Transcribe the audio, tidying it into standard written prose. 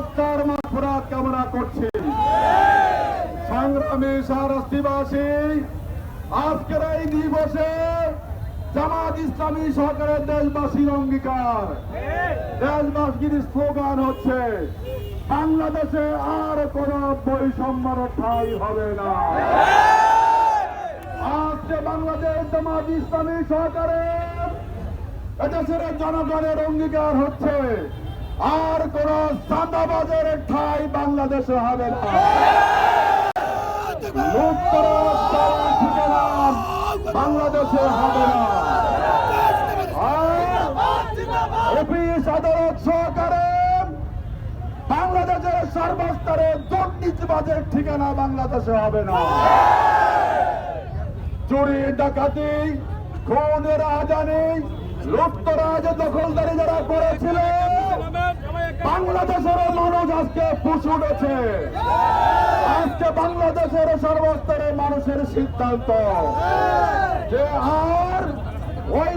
মাগফিরাত কামনা করছি। সংগ্রামী শাহরাস্তিবাসী, আজকের এই দিবসে জামাত ইসলামী সরকারের দেশবাসীর অঙ্গীকার, দেশবাসীর স্লোগান হচ্ছে বাংলাদেশে আর কোন বৈষম্যের ঠাঁই হবে না। আজকে বাংলাদেশ জামাত ইসলামী সরকারের এদেশের জনগণের অঙ্গীকার হচ্ছে আর কোন চাঁদাবাজের ঠাঁই বাংলাদেশে হবে না। বাংলাদেশে হবে না। অফিস আদালত সহকারে বাংলাদেশের সর্বস্তরে দুর্নীতিবাজের ঠিকানা বাংলাদেশে হবে না। চুরি ডাকাতি খুনের আজানি লুপ্তরাজ দখলদারি যারা করেছিল বাংলাদেশের মানুষ আজকে ফুঁসে উঠেছে। আজকে বাংলাদেশের সর্বস্তরে মানুষের সিদ্ধান্ত যে আর ওই